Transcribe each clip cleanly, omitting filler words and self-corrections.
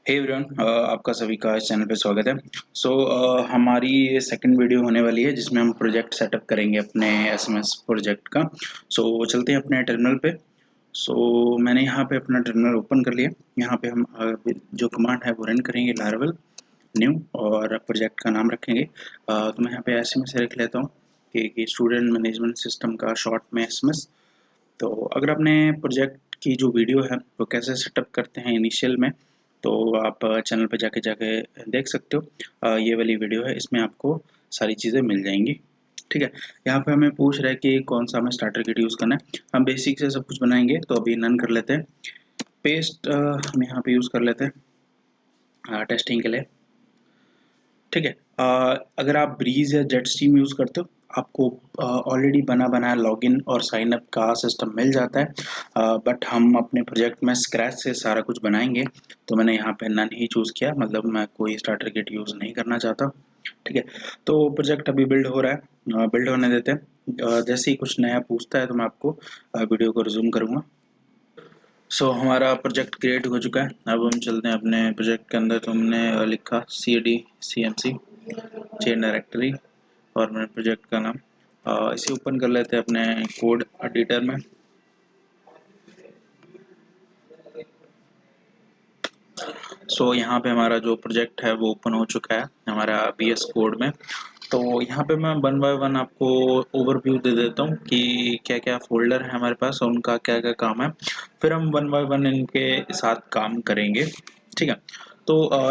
Hey everyone, आपका सभी का इस चैनल पे स्वागत है। हमारी ये सेकंड वीडियो होने वाली है जिसमें हम प्रोजेक्ट सेटअप करेंगे अपने एसएमएस प्रोजेक्ट का। चलते हैं अपने टर्मिनल पे। मैंने यहाँ पे अपना टर्मिनल ओपन कर लिया। यहाँ पे हम जो कमांड है वो रन करेंगे लारावेल न्यू और प्रोजेक्ट का नाम रखेंगे। तो मैं यहाँ पे एसएमएस लिख लेता हूँ कि स्टूडेंट मैनेजमेंट सिस्टम का शॉर्ट में एसएमएस। तो अगर आपने प्रोजेक्ट की जो वीडियो है वो कैसे सेटअप करते हैं इनिशियल में, तो आप चैनल पे जाके जाके देख सकते हो। ये वाली वीडियो है, इसमें आपको सारी चीज़ें मिल जाएंगी। ठीक है। यहाँ पे हमें पूछ रहा है कि कौन सा हमें स्टार्टर किट यूज़ करना है। हम बेसिक से सब कुछ बनाएंगे, तो अभी नन कर लेते हैं। पेस्ट हम यहाँ पे यूज़ कर लेते हैं टेस्टिंग के लिए। ठीक है। अगर आप ब्रीज या जेट स्ट्रीम यूज़ करते हो, आपको ऑलरेडी बना बनाया लॉगिन और साइन अप का सिस्टम मिल जाता है। बट हम अपने प्रोजेक्ट में स्क्रैच से सारा कुछ बनाएंगे, तो मैंने यहाँ पे नन ही चूज़ किया। मतलब मैं कोई स्टार्टर किट यूज़ नहीं करना चाहता। ठीक है। तो प्रोजेक्ट अभी बिल्ड हो रहा है, बिल्ड होने देते हैं। जैसे ही कुछ नया पूछता है तो मैं आपको वीडियो को रिज्यूम करूँगा। हमारा प्रोजेक्ट क्रिएट हो चुका है। अब हम चलते हैं अपने प्रोजेक्ट के अंदर। तो हमने लिखा cd चेन डायरेक्टरी और मेरे प्रोजेक्ट का नाम। इसे ओपन कर लेते हैं अपने कोड एडिटर में। यहाँ पे हमारा जो प्रोजेक्ट है वो ओपन हो चुका है हमारा बीएस कोड में। तो यहाँ पे मैं वन बाय वन आपको ओवरव्यू दे देता हूँ कि क्या क्या फोल्डर है हमारे पास और उनका क्या क्या काम है। फिर हम वन बाय वन इनके साथ काम करेंगे। ठीक है।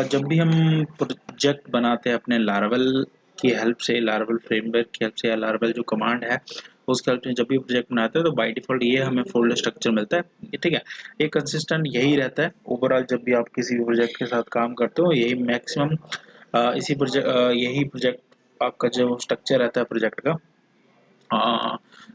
जब भी हम प्रोजेक्ट बनाते हैं अपने लारावेल की हेल्प से, लारावेल फ्रेमवर्क की हेल्प से या लारावेल जो कमांड है उसके हेल्प से जब भी प्रोजेक्ट बनाते हैं, तो बाय डिफॉल्ट ये हमें फोल्डर स्ट्रक्चर मिलता है। ठीक है। ये कंसिस्टेंट यही रहता है ओवरऑल। जब भी आप किसी भी प्रोजेक्ट के साथ काम करते हो, यही मैक्सिमम इसी प्रोजेक्ट यही प्रोजेक्ट आपका जो स्ट्रक्चर रहता है प्रोजेक्ट का।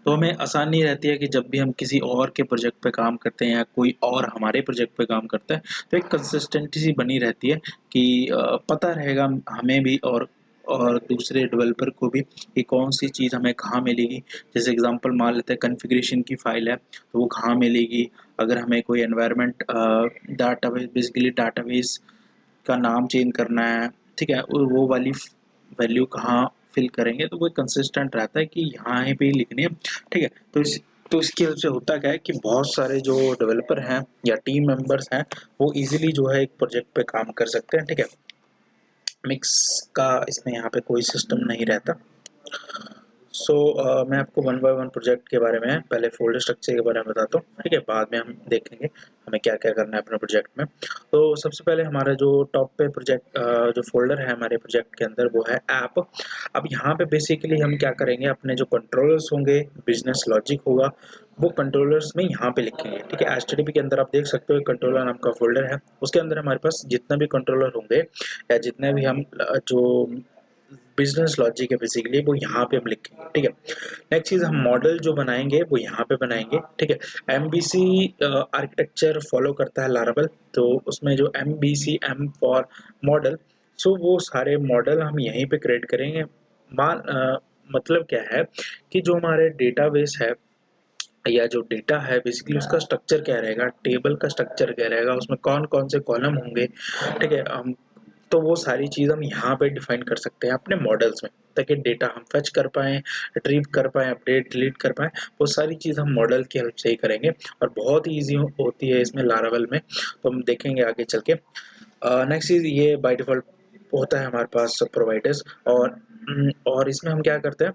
तो हमें आसानी रहती है कि जब भी हम किसी और के प्रोजेक्ट पे काम करते हैं या कोई और हमारे प्रोजेक्ट पे काम करता है, तो एक कंसिस्टेंसी सी बनी रहती है कि पता रहेगा हमें भी और दूसरे डेवलपर को भी कि कौन सी चीज़ हमें कहाँ मिलेगी। जैसे एग्जांपल मान लेते हैं कॉन्फ़िगरेशन की फाइल है, तो वो कहाँ मिलेगी। अगर हमें कोई एनवायरनमेंट डाटाबेस, बेसिकली डाटाबेस का नाम चेंज करना है, ठीक है, वो वाली वैल्यू कहाँ फिल करेंगे, तो वो कंसिस्टेंट रहता है कि यहाँ पे ही लिखनी है। ठीक है। तो इसकी वजह से होता क्या है कि बहुत सारे जो डेवलपर हैं या टीम मेंबर्स हैं, वो इजीली जो है एक प्रोजेक्ट पे काम कर सकते हैं। ठीक है। मिक्स का इसमें यहाँ पे कोई सिस्टम नहीं रहता। मैं आपको वन बाय वन प्रोजेक्ट के बारे में, पहले फोल्डर स्ट्रक्चर के बारे में बताता हूँ। ठीक है। बाद में हम देखेंगे हमें क्या क्या करना है अपने प्रोजेक्ट में। तो सबसे पहले हमारा जो टॉप पे प्रोजेक्ट जो फोल्डर है हमारे प्रोजेक्ट के अंदर, वो है ऐप। अब यहाँ पे बेसिकली हम क्या करेंगे, अपने जो कंट्रोलर्स होंगे, बिजनेस लॉजिक होगा, वो कंट्रोलर्स में यहाँ पे लिखेंगे। ठीक है। HTTP के अंदर आप देख सकते हो कंट्रोलर नाम का फोल्डर है, उसके अंदर हमारे पास जितना भी कंट्रोलर होंगे या जितने भी हम जो बिजनेस लॉजिक है बेसिकली, वो यहाँ पे हम लिखेंगे। ठीक है। नेक्स्ट चीज, हम मॉडल जो बनाएंगे वो यहाँ पे बनाएंगे। ठीक है। MVC आर्किटेक्चर फॉलो करता है लारावेल, तो उसमें जो MVC M फॉर मॉडल, वो सारे मॉडल हम यहीं पे क्रिएट करेंगे। मतलब क्या है कि जो हमारे डेटाबेस है या जो डेटा है, बेसिकली उसका स्ट्रक्चर क्या रहेगा, टेबल का स्ट्रक्चर क्या रहेगा, उसमें कौन कौन से कॉलम होंगे। ठीक है। हम तो वो सारी चीज़ हम यहाँ पे डिफाइन कर सकते हैं अपने मॉडल्स में, ताकि डेटा हम फेच कर पाएँ, रिट्रीव कर पाएँ, अपडेट डिलीट कर पाएँ। वो सारी चीज़ हम मॉडल की हेल्प से ही करेंगे और बहुत ही ईजी होती है इसमें लारावेल में, तो हम देखेंगे आगे चल के। नेक्स्ट चीज़, ये बाय डिफ़ॉल्ट होता है हमारे पास प्रोवाइडर्स। और इसमें हम क्या करते हैं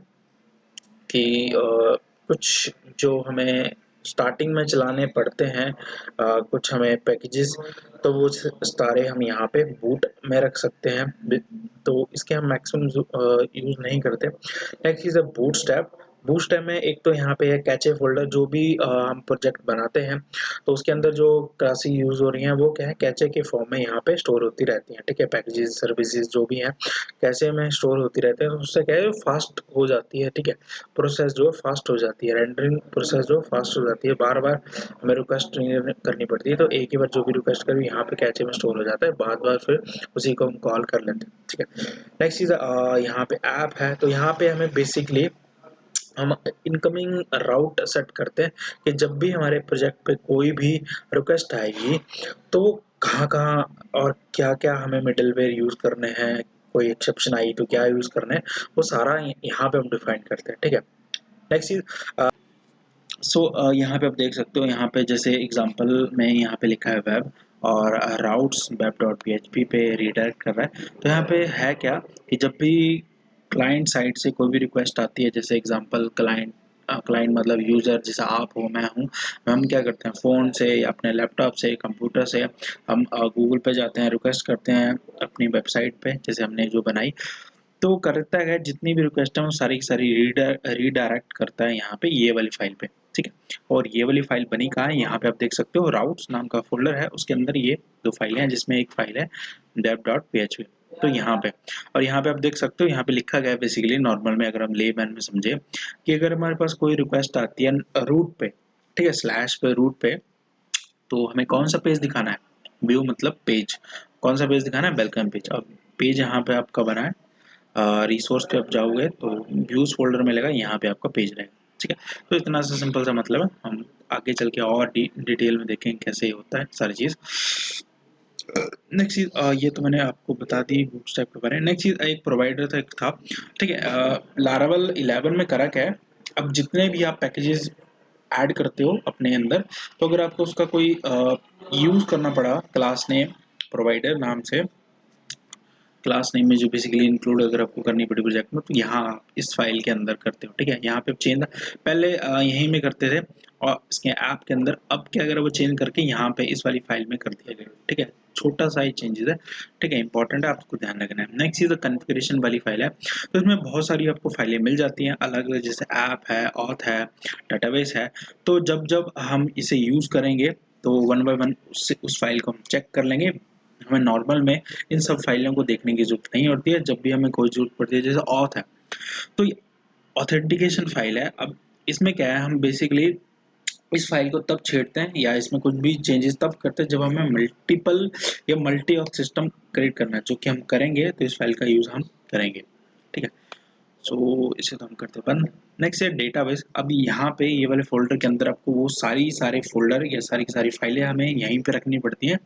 कि कुछ जो हमें स्टार्टिंग में चलाने पड़ते हैं, कुछ हमें पैकेजेस, तो वो सारे हम यहाँ पे बूट में रख सकते हैं। तो इसके हम मैक्सिमम यूज़ नहीं करते। नेक्स्ट इज अ बूटस्ट्रैप में एक तो यहाँ पे है कैचे फोल्डर। जो भी हम प्रोजेक्ट बनाते हैं, तो उसके अंदर जो क्लासेस यूज़ हो रही हैं वो क्या है, कैचे के फॉर्म में यहाँ पे स्टोर होती रहती हैं। ठीक है। पैकेजेस, सर्विसेज जो भी हैं कैसे में स्टोर होती रहते हैं, तो उससे क्या है, फास्ट हो जाती है। ठीक है। प्रोसेस जो फास्ट हो जाती है, रेंडरिंग प्रोसेस जो फास्ट हो जाती है, बार बार हमें रिक्वेस्ट करनी पड़ती है। तो एक ही बार जो भी रिक्वेस्ट करें यहाँ पे कैचे में स्टोर हो जाता है, बार बार फिर उसी को हम कॉल कर लेते हैं। ठीक है। नेक्स्ट चीज़, यहाँ पे ऐप है, तो यहाँ पे हमें बेसिकली हम इनकमिंग राउट सेट करते हैं कि जब भी हमारे प्रोजेक्ट पे कोई भी रिक्वेस्ट आएगी, तो वो कहाँ-कहाँ और क्या-क्या हमें मिडलवेयर यूज़ करने हैं, कोई एक्सेप्शन आई तो क्या यूज़ करने हैं, वो सारा यहाँ पे हम डिफाइन करते हैं, ठीक है। नेक्स्ट चीज़ यहाँ पे आप देख सकते हो, यहाँ पे जैसे एग्जांपल में यहाँ पे लिखा है वेब और राउट्स वेब डॉट php पे रीडायरेक्ट कर रहा है। तो यहाँ पे है क्या कि जब भी क्लाइंट साइड से कोई भी रिक्वेस्ट आती है, जैसे एग्जांपल क्लाइंट मतलब यूज़र जैसा आप हो, मैं हूँ, हम क्या करते हैं फ़ोन से या अपने लैपटॉप से कंप्यूटर से हम गूगल पे जाते हैं, रिक्वेस्ट करते हैं अपनी वेबसाइट पे जैसे हमने जो बनाई, तो करता है जितनी भी रिक्वेस्ट है वो सारी की सारी रीडायरेक्ट करता है यहाँ पे ये वाली फाइल पे, ठीक है। और ये वाली फाइल बनी कहाँ है, यहाँ पे आप देख सकते हो राउट्स नाम का फोल्डर है, उसके अंदर ये दो फाइलें हैं जिसमें एक फाइल है dev.php। तो यहाँ पे और यहाँ पे आप देख सकते हो, यहाँ पे लिखा गया है बेसिकली नॉर्मल में, अगर हम लेमैन में समझे कि अगर हमारे पास कोई रिक्वेस्ट आती है रूट पे, ठीक है, स्लैश पे रूट पे, तो हमें कौन सा पेज दिखाना है, व्यू मतलब पेज, कौन सा पेज दिखाना है, वेलकम पेज। अब पेज यहाँ पे आपका बना है, रिसोर्स पे आप जाओगे तो व्यूज फोल्डर में लेगा, यहाँ पे आपका पेज रहेगा, ठीक है। तो इतना सा सिंपल सा मतलब है, हम आगे चल के और डिटेल में देखेंगे कैसे होता है सारी चीज़। नेक्स्ट चीज़ ये तो मैंने आपको बता दी बूटस्ट्रैप के बारे में। नेक्स्ट चीज़ एक प्रोवाइडर था, ठीक है। लारावल 11 में करा क्या है, अब जितने भी आप पैकेजेस ऐड करते हो अपने अंदर, तो अगर आपको उसका कोई यूज़ करना पड़ा क्लास नेम प्रोवाइडर नाम से, क्लास नेम में जो बेसिकली इंक्लूड अगर आपको करनी पड़ी प्रोजेक्ट में, तो यहाँ आप इस फाइल के अंदर करते हो, ठीक है। यहाँ पे चेंज पहले यहीं में करते थे और इसके ऐप के अंदर, अब क्या अगर वो चेंज करके यहाँ पे इस वाली फाइल में कर दिया गया, ठीक है। छोटा सा ही चेंजेस है, ठीक है, इंपॉर्टेंट है, आपको ध्यान रखना है। नेक्स्ट चीज़ कॉन्फ़िगरेशन वाली फाइल है, तो इसमें बहुत सारी आपको फाइलें मिल जाती हैं अलग अलग, जैसे ऐप है, ऑथ है, डाटाबेस है। तो जब जब हम इसे यूज़ करेंगे तो वन बाय वन उस फाइल को हम चेक कर लेंगे। हमें नॉर्मल में इन सब फाइलों को देखने की जरूरत नहीं होती है, जब भी हमें कोई जरूरत पड़ती है, जैसे ऑथ है तो ये ऑथेंटिकेशन फाइल है। अब इसमें क्या है, हम बेसिकली इस फाइल को तब छेड़ते हैं या इसमें कुछ भी चेंजेस तब करते हैं जब हमें मल्टीपल या मल्टी ऑथ सिस्टम क्रिएट करना है, जो कि हम करेंगे तो इस फाइल का यूज हम करेंगे, ठीक है। सो इसे तो हम करते हैं बंद। नेक्स्ट है डेटाबेस। अब यहाँ पे ये वाले फोल्डर के अंदर आपको वो सारे फोल्डर या सारी की सारी फाइलें हमें यहीं पे रखनी पड़ती हैं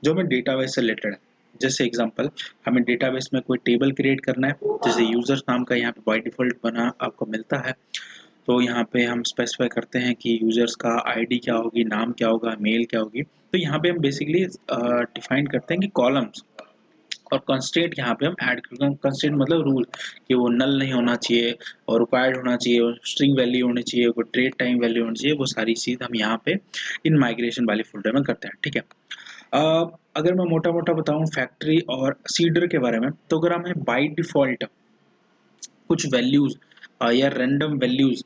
जो हमें डेटाबेस से रिलेटेड है। जैसे एग्जांपल, हमें डेटाबेस में कोई टेबल क्रिएट करना है, जैसे यूजर्स नाम का यहाँ पे बाय डिफॉल्ट बना आपको मिलता है, तो यहाँ पे हम स्पेसिफाई करते हैं कि यूजर्स का आईडी क्या होगी, नाम क्या होगा, मेल क्या होगी। तो यहाँ पे हम बेसिकली डिफाइन करते हैं कि कॉलम्स और कंस्ट्रेंट यहाँ पे हम ऐड करते हैं। कंस्ट्रेंट मतलब रूल कि वो नल नहीं होना चाहिए और रिक्वायर्ड होना चाहिए, स्ट्रिंग वैल्यू होनी चाहिए, कोई ट्रेड टाइम वैल्यू होनी चाहिए, वो सारी चीज़ हम यहाँ पे इन माइग्रेशन वाले फोल्डर में करते हैं, ठीक है। अगर मैं मोटा मोटा बताऊं फैक्ट्री और सीडर के बारे में, तो अगर हमें बाई डिफॉल्ट कुछ वैल्यूज या रैंडम वैल्यूज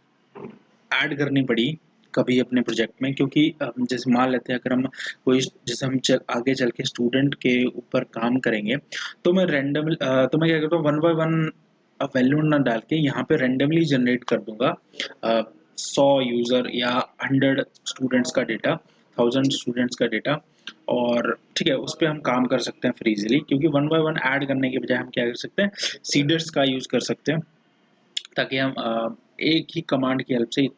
ऐड करनी पड़ी कभी अपने प्रोजेक्ट में, क्योंकि जैसे मान लेते हैं अगर हम कोई, जैसे हम आगे चल के स्टूडेंट के ऊपर काम करेंगे, तो मैं तो मैं क्या करता हूँ, वन बाय वन वैल्यू ना डाल के यहाँ पे रेंडमली जनरेट कर दूंगा 100 यूजर या 100 स्टूडेंट्स का डेटा, 1000 स्टूडेंट्स का डेटा, और ठीक है उस पर हम काम कर सकते हैं फ्री इजीली, क्योंकि वन बाय वन ऐड करने के बजाय हम क्या कर सकते हैं, सीडर्स का यूज कर सकते हैं, ताकि हम एक ही कमांड की हेल्प से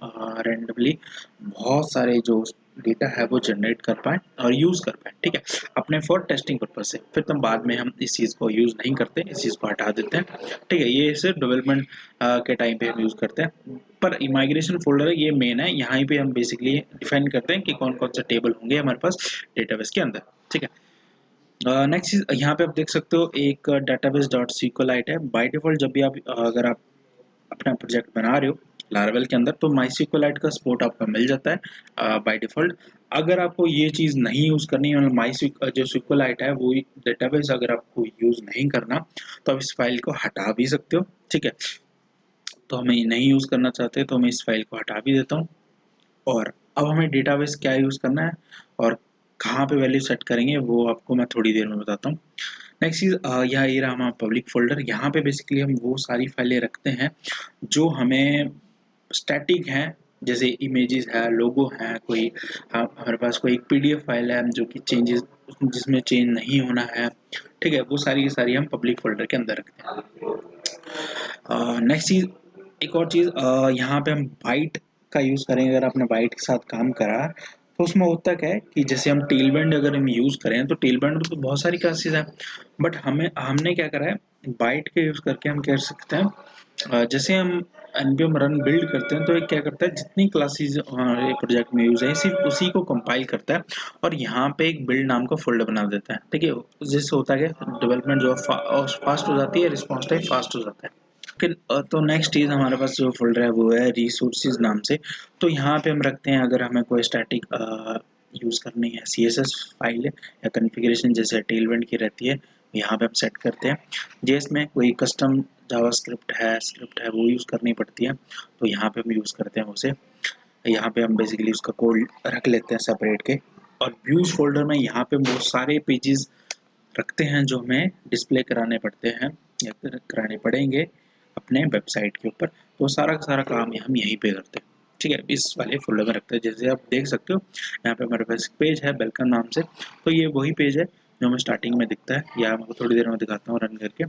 रैंडमली बहुत सारे जो डेटा है वो जनरेट कर पाए और यूज़ कर पाए, ठीक है, अपने फॉर टेस्टिंग पर्पज से। फिर तब बाद में हम इस चीज़ को यूज़ नहीं करते, इस चीज़ को हटा देते हैं, ठीक है। ये सिर्फ डेवलपमेंट के टाइम पे हम यूज़ करते हैं, पर माइग्रेशन फोल्डर है ये मेन है, यहाँ पे हम बेसिकली डिफाइन करते हैं कि कौन कौन से टेबल होंगे हमारे पास डेटाबेस के अंदर, ठीक है। नेक्स्ट चीज यहाँ पे आप देख सकते हो एक डेटाबेस डॉट SQLite है। बाय डिफॉल्ट जब भी आप अगर आप अपना प्रोजेक्ट बना रहे हो लारावेल के अंदर, तो MySQLite का सपोर्ट आपका मिल जाता है बाय डिफॉल्ट। अगर आपको ये चीज़ नहीं यूज़ करनी है, जो SQLite है वो डेटाबेस अगर आपको यूज़ नहीं करना, तो आप इस फाइल को हटा भी सकते हो, ठीक है। तो हमें नहीं यूज़ करना चाहते तो मैं इस फाइल को हटा भी देता हूँ। और अब हमें डेटाबेस क्या यूज़ करना है और कहाँ पे वैल्यू सेट करेंगे वो आपको मैं थोड़ी देर में बताता हूँ। नेक्स्ट चीज़ यहाँ ये रहा हमारा पब्लिक फोल्डर। यहाँ पे बेसिकली हम वो सारी फाइलें रखते हैं जो हमें स्टैटिक हैं, जैसे इमेजेस है, लोगो है, कोई हमारे पास कोई एक PDF फाइल है जो कि चेंजेस जिसमें चेंज नहीं होना है, ठीक है, वो सारी की सारी हम पब्लिक फोल्डर के अंदर रखते हैं। नेक्स्ट चीज़, एक और चीज़ यहाँ पे हम बाइट का यूज़ करेंगे। अगर आपने बाइट के साथ काम करा तो उसमें होता क्या है कि जैसे हम टेलबैंड अगर हम यूज़ करें तो टेलबैंड में तो बहुत सारी क्लासेस हैं, बट हमने क्या करा है, बाइट के यूज़ करके हम कर सकते हैं। जैसे हम npm रन बिल्ड करते हैं तो ये क्या करता है, जितनी क्लासेस हमारे प्रोजेक्ट में यूज है सिर्फ उसी को कंपाइल करता है और यहाँ पे एक बिल्ड नाम का फोल्डर बना देता है। ठीक है, जिससे होता है कि डेवलपमेंट जो फास्ट हो जाती है, रिस्पॉन्स टाइम फास्ट हो जाता है। तो नेक्स्ट चीज हमारे पास जो फोल्डर है वो है रिसोर्सेज नाम से। तो यहाँ पे हम रखते हैं, अगर हमें कोई स्टैटिक यूज करनी है CSS फाइल या कॉन्फ़िगरेशन जैसे टेलविंड की रहती है, यहाँ पे हम सेट करते हैं। जेएस में कोई कस्टम जावास्क्रिप्ट है वो यूज़ करनी पड़ती है, तो यहाँ पे हम यूज़ करते हैं उसे। यहाँ पे हम बेसिकली उसका कोड रख लेते हैं सेपरेट के, और व्यूज फोल्डर में यहाँ पे वो सारे पेजेस रखते हैं जो हमें डिस्प्ले कराने पड़ते हैं या कराने पड़ेंगे अपने वेबसाइट के ऊपर। तो सारा का सारा काम हम यहीं पे करते हैं। ठीक है, इस वाले फोल्डर में रखते हैं। जैसे आप देख सकते हो यहाँ पे हमारे पास पेज है वेलकम नाम से, तो ये वही पेज है जो हमें स्टार्टिंग में दिखता है, या मैं थोड़ी देर में दिखाता हूँ रन करके।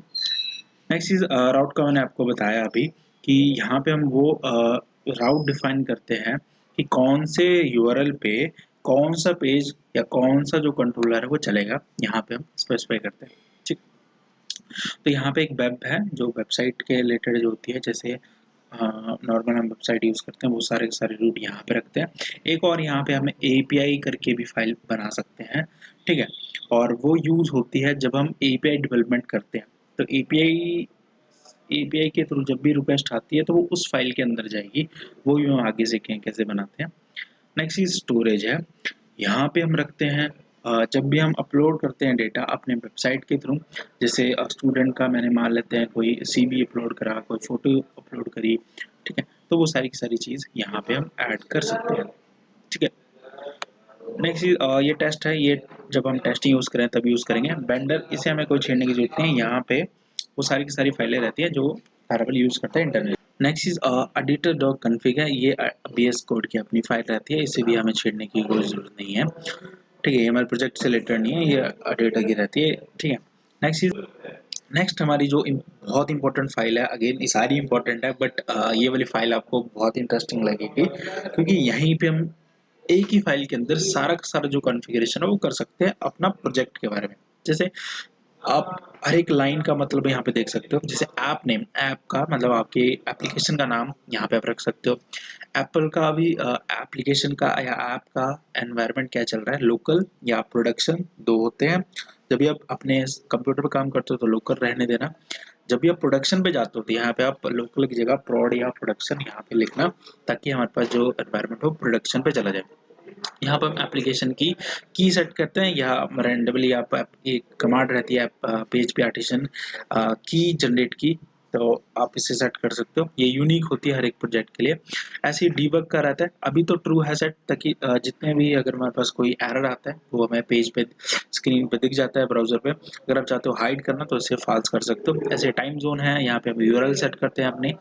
नेक्स्ट चीज राउट का मैंने आपको बताया अभी कि यहाँ पे हम वो राउट डिफाइन करते हैं कि कौन से यूआरएल पे कौन सा पेज या कौन सा जो कंट्रोलर है वो चलेगा, यहाँ पे हम स्पेसिफाई करते हैं। ठीक, तो यहाँ पे एक वेब है जो वेबसाइट के रिलेटेड जो होती है, जैसे नॉर्मल हम वेबसाइट यूज़ करते हैं वो सारे के सारे रूट यहाँ पे रखते हैं। एक और यहाँ पे हमें API करके भी फाइल बना सकते हैं। ठीक है, और वो यूज़ होती है जब हम API डेवलपमेंट करते हैं। तो API के थ्रू जब भी रिक्वेस्ट आती है तो वो उस फाइल के अंदर जाएगी, वो भी हम आगे सीखें कैसे बनाते हैं। नेक्स्ट चीज स्टोरेज है। यहाँ पे हम रखते हैं जब भी हम अपलोड करते हैं डेटा अपने वेबसाइट के थ्रू, जैसे स्टूडेंट का मैंने मान लेते हैं कोई CV अपलोड करा, कोई फोटो अपलोड करी, ठीक है, तो वो सारी की सारी चीज़ यहाँ पे हम ऐड कर सकते हैं। ठीक है, नेक्स्ट चीज ये टेस्ट है, ये जब हम टेस्टिंग यूज़ करें तब यूज़ करेंगे। वेंडर इसे हमें कोई छेड़ने की जरूरत नहीं है, यहाँ पे वो सारी की सारी फाइलें रहती है जो पैराबल यूज़ करता है इंटरनेट। नेक्स्ट चीज एडिटर डॉट कन्फिग है, ये BS कोड की अपनी फाइल रहती है, इसे भी हमें छेड़ने की कोई जरूरत नहीं है। ठीक है, ये हमारे प्रोजेक्ट से रिलेटेड नहीं है, ये एडिटर की रहती है। ठीक है, नेक्स्ट चीज, नेक्स्ट हमारी जो बहुत इंपॉर्टेंट फाइल है, अगेन ये सारी इंपॉर्टेंट है बट ये वाली फाइल आपको बहुत इंटरेस्टिंग लगेगी, क्योंकि यहीं पे हम एक ही फाइल के अंदर सारा का सारा जो कॉन्फ़िगरेशन है वो कर सकते हैं अपना प्रोजेक्ट के बारे में। जैसे आप हर एक लाइन का मतलब यहाँ पे देख सकते हो, जैसे ऐप नेम, ऐप का मतलब आपके एप्लीकेशन का नाम यहाँ पे आप रख सकते हो। एप्पल का भी एप्लीकेशन का या ऐप का एनवायरनमेंट क्या चल रहा है, लोकल या प्रोडक्शन, दो होते हैं। जब भी आप अपने कंप्यूटर पर काम करते हो तो लोकल रहने देना, जब भी आप प्रोडक्शन पे जाते हो तो यहाँ पे आप लोकल की जगह प्रोड या प्रोडक्शन यहाँ पे लिखना, ताकि हमारे पास जो एनवायरनमेंट हो प्रोडक्शन पे चला जाए। यहाँ पर हम एप्लीकेशन की सेट करते हैं, या रैंडमली आप एक कमांड रहती है पेज पे आर्टिशन की जनरेट की, तो आप इसे सेट कर सकते हो। ये यूनिक होती है हर एक प्रोजेक्ट के लिए। ऐसे ही डीबग का रहता है, अभी तो ट्रू है सेट, ताकि जितने भी अगर हमारे पास कोई एरर आता है वो हमें पेज पे स्क्रीन पे दिख जाता है ब्राउजर पे। अगर आप चाहते हो हाइड करना तो इसे फाल्स कर सकते हो। ऐसे टाइम जोन है, यहाँ पे हम यूआरएल सेट करते हैं अपने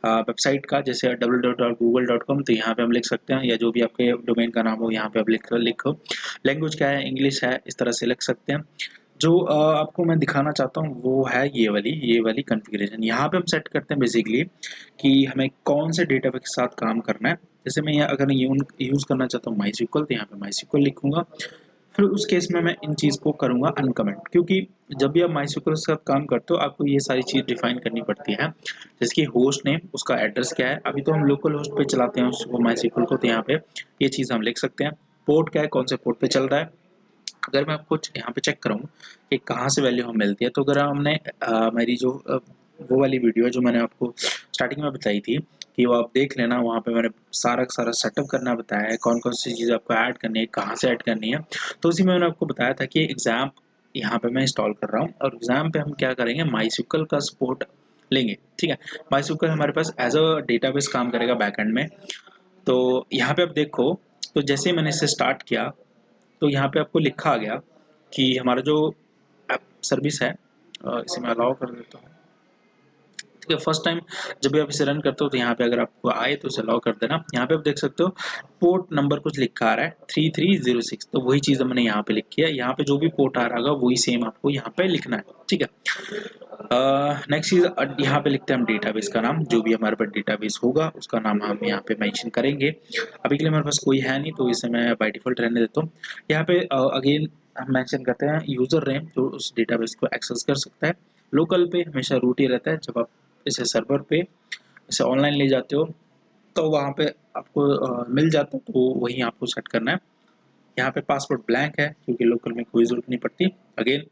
वेबसाइट का, जैसे www.google.com, तो यहाँ पे हम लिख सकते हैं, या जो भी आपके डोमेन का नाम हो यहाँ पे आप लिखो। लैंग्वेज क्या है, इंग्लिश है, इस तरह से लिख सकते हैं। जो आपको मैं दिखाना चाहता हूँ वो है ये वाली कॉन्फ़िगरेशन। यहाँ पे हम सेट करते हैं बेसिकली कि हमें कौन से डेटा के साथ काम करना है। जैसे मैं यहाँ अगर यूज़ करना चाहता हूँ MySQL, तो यहाँ पे MySQL लिखूंगा। फिर उस केस में मैं इन चीज़ को करूँगा अनकमेंट, क्योंकि जब भी आप MySQL के साथ काम करते हो आपको ये सारी चीज़ डिफाइन करनी पड़ती है, जैसे कि होस्ट नेम, उसका एड्रेस क्या है। अभी तो हम लोकल होस्ट पे चलाते हैं उसको MySQL को, तो यहाँ पे ये चीज़ हम लिख सकते हैं। पोर्ट क्या है, कौन से पोर्ट पे चल रहा है। अगर मैं आपको यहाँ पे चेक करूँ कि कहाँ से वैल्यू हमें मिलती है, तो अगर हमने मेरी जो वो वाली वीडियो है जो मैंने आपको स्टार्टिंग में बताई थी, कि वो आप देख लेना, वहाँ पे मैंने सारा का सारा सेटअप करना बताया है, कौन कौन सी चीज़ आपको ऐड करनी है, कहाँ से ऐड करनी है। तो उसी में मैंने आपको बताया था कि एग्जाम यहाँ पे मैं इंस्टॉल कर रहा हूँ, और एग्जाम पे हम क्या करेंगे, MySQL का सपोर्ट लेंगे। ठीक है, MySQL हमारे पास एज अ डेटाबेस काम करेगा बैकएंड में। तो यहाँ पे आप देखो, तो जैसे ही मैंने इसे स्टार्ट किया तो यहाँ पे आपको लिखा आ गया कि हमारा जो ऐप सर्विस है, इसे मैं अलाउ कर देता हूँ। ठीक है, फर्स्ट टाइम जब भी आप इसे रन करते हो तो यहाँ पे अगर आपको आए तो इसे अलाउ कर देना। यहाँ पे आप देख सकते हो पोर्ट नंबर कुछ लिखा आ रहा है 3306, तो वही चीज़ हमने यहाँ पे लिखी है। यहाँ पे जो भी पोर्ट आ रहा होगा वही सेम आपको यहाँ पे लिखना है। ठीक है, नेक्स्ट चीज़ यहाँ पे लिखते हैं हम डेटाबेस का नाम, जो भी हमारे पास डेटाबेस होगा उसका नाम हम यहाँ पे मेंशन करेंगे। अभी के लिए हमारे पास कोई है नहीं तो इसे मैं बाय डिफ़ॉल्ट रहने देता हूँ। यहाँ पे अगेन हम मेंशन करते हैं यूज़र नेम जो उस डेटाबेस को एक्सेस कर सकता है। लोकल पे हमेशा रूट ही रहता है, जब आप इसे सर्वर पे इसे ऑनलाइन ले जाते हो तो वहाँ पे आपको मिल जाता है, तो वहीं आपको सेट करना है। यहाँ पे पासवर्ड ब्लैंक है क्योंकि लोकल में कोई ज़रूरत नहीं पड़ती। अगेन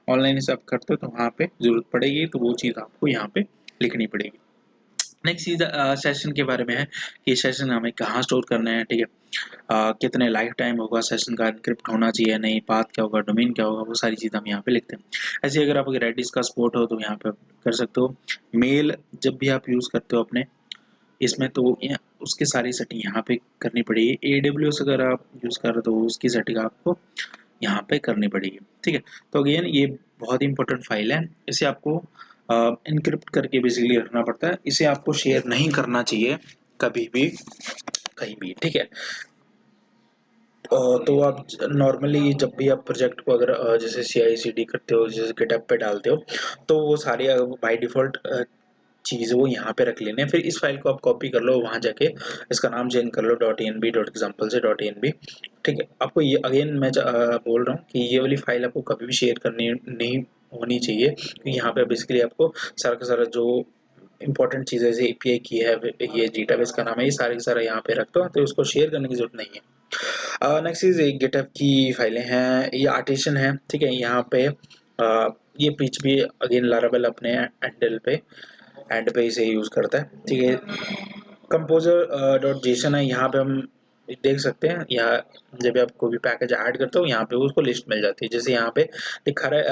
ऑनलाइन इसे आप करते हो तो वहाँ पे ज़रूरत पड़ेगी, तो वो चीज़ आपको यहाँ पे लिखनी पड़ेगी। नेक्स्ट चीज़ सेशन के बारे में है कि सेशन हमें कहाँ स्टोर करना है, ठीक है। कितने लाइफ टाइम होगा सेशन का, एन्क्रिप्ट होना चाहिए नहीं, पाथ क्या होगा, डोमेन क्या होगा, वो सारी चीज़ हम यहाँ पे लिखते हैं। ऐसे अगर आप रेडिस का सपोर्ट हो तो यहाँ पे कर सकते हो। मेल जब भी आप यूज़ करते हो अपने इसमें तो उसकी सारी सेटिंग यहाँ पे करनी पड़ेगी। AWS अगर आप यूज़ कर रहे हो तो उसकी सेटिंग आपको यहाँ पे करनी पड़ेगी, ठीक है। तो अगेन ये बहुत ही इंपॉर्टेंट फाइल है, इसे आपको इनक्रिप्ट करके बेसिकली रखना पड़ता है। इसे आपको शेयर नहीं करना चाहिए कभी भी कहीं भी, ठीक है। तो आप नॉर्मली जब भी आप प्रोजेक्ट को अगर जैसे CI/CD करते हो, जैसे गिटहब पे डालते हो, तो वो सारे बाय डिफ़ॉल्ट चीज़ वो यहाँ पे रख लेने हैं। फिर इस फाइल को आप कॉपी कर लो, वहाँ जाके इसका नाम चेंज कर लो .env.example से .env, ठीक है। आपको ये अगेन मैं बोल रहा हूँ कि ये वाली फाइल आपको कभी भी शेयर करनी नहीं होनी चाहिए, क्योंकि यहाँ पे बेसिकली आपको सारा का सारा जो इंपॉर्टेंट चीज़ें जैसे API की है, ये डेटाबेस का नाम है, ये सारे का सारा यहाँ पे रख दो, तो उसको शेयर करने की जरूरत नहीं है। नेक्स्ट चीज़ गिटहब की फाइलें हैं, ये आर्टिशन है, ठीक है। यहाँ पे ये PHP अगेन लारावेल अपने एंड पे इसे यूज़ करता है, ठीक है। कंपोजर डॉट जेसन है, यहाँ पे हम देख सकते हैं, यहाँ जब आप कोई भी पैकेज ऐड करते हो यहाँ पे उसको लिस्ट मिल जाती है। जैसे यहाँ पे लिखा है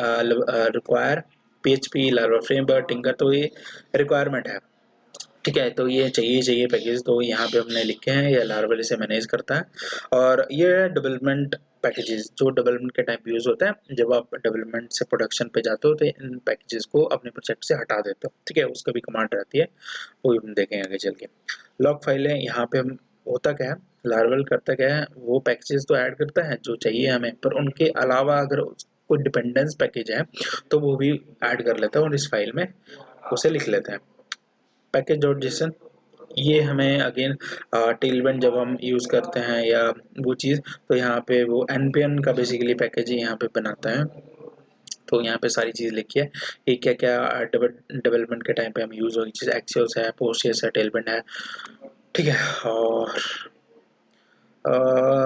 require PHP larva framework tinker, तो ये रिक्वायरमेंट है, ठीक है। तो ये चाहिए पैकेज, तो यहाँ पे हमने लिखे हैं, ये लार्वल इसे मैनेज करता है। और ये है डेवलपमेंट पैकेजेस, जो डेवलपमेंट के टाइम यूज़ होता है। जब आप डेवलपमेंट से प्रोडक्शन पे जाते हो तो इन पैकेजेस को अपने प्रोजेक्ट से हटा देते हो, ठीक है। उसका भी कमांड रहती है, वो भी हम देखेंगे आगे चल के। लॉग फाइल है, यहाँ पे हम होता क्या है, लार्वल करता क्या है, वो पैकेजेस तो ऐड करता है जो चाहिए हमें, पर उनके अलावा अगर कोई डिपेंडेंस पैकेज है तो वो भी ऐड कर लेता है और इस फाइल में उसे लिख लेते हैं। पैकेज डॉट जेसन, ये हमें अगेन टेलविंड जब हम यूज़ करते हैं या वो चीज़, तो यहाँ पे वो npm का बेसिकली पैकेज ही यहाँ पे बनाता है। तो यहाँ पे सारी चीज़ लिखी है कि क्या क्या डेवलपमेंट के टाइम पे हम यूज़ होगी चीज़, एक्सियोस है, पोस्टियस है, टेलविंड है, ठीक है। और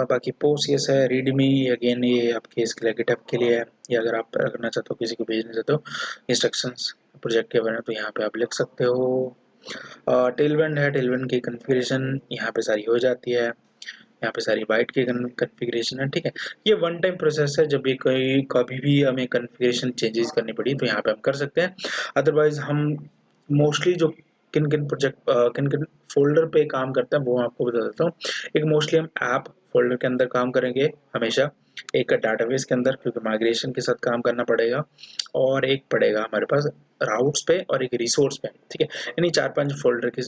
बाकी पोस्टियस है, रीडमी अगेन ये आपके इसके लिए गिटहब के लिए है, या अगर आप रखना चाहते हो किसी को भेजना चाहते हो इंस्ट्रक्शंस प्रोजेक्ट के बारे में, तो यहाँ पे आप लिख सकते हो। टेलविंड है, टेलविंड की कॉन्फ़िगरेशन यहाँ पे सारी हो जाती है, यहाँ पे सारी बाइट की कॉन्फ़िगरेशन है, ठीक है। ये वन टाइम प्रोसेस है, जब भी कोई कभी भी हमें कॉन्फ़िगरेशन चेंजेस करनी पड़ी तो यहाँ पे हम कर सकते हैं। अदरवाइज हम मोस्टली जो किन किन प्रोजेक्ट किन किन फोल्डर पे काम करते हैं वो मैं आपको बता देता हूँ। एक मोस्टली हम ऐप फोल्डर के अंदर काम करेंगे हमेशा, एक डाटाबेस के अंदर क्योंकि माइग्रेशन के साथ काम करना पड़ेगा, और एक पड़ेगा हमारे पास राउट्स पे और एक रिसोर्स पे, ठीक है। यानी 4-5 फोल्डर के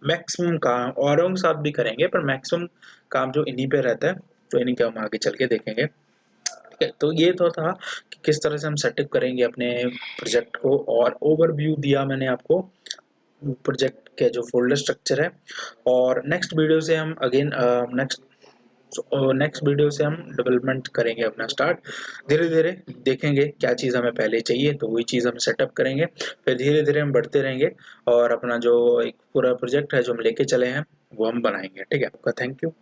मैक्सिमम काम औरों के साथ भी करेंगे, पर मैक्सिमम काम जो इन्हीं पे रहता है, तो इन्हीं का हम आगे चल के देखेंगे, ठीक है। तो ये तो था कि किस तरह से हम सेटअप करेंगे अपने प्रोजेक्ट को, और ओवरव्यू दिया मैंने आपको प्रोजेक्ट के जो फोल्डर स्ट्रक्चर है। और नेक्स्ट वीडियो से हम अगेन नेक्स्ट वीडियो से हम डेवलपमेंट करेंगे अपना स्टार्ट, धीरे धीरे देखेंगे क्या चीज़ हमें पहले चाहिए तो वही चीज़ हम सेटअप करेंगे, फिर धीरे धीरे हम बढ़ते रहेंगे और अपना जो एक पूरा प्रोजेक्ट है जो हम लेके चले हैं वो हम बनाएंगे, ठीक है। आपका थैंक यू।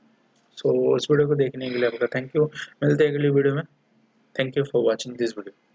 सो इस वीडियो को देखने के लिए आपका थैंक यू। मिलते हैं अगली वीडियो में। Thank you for watching this video.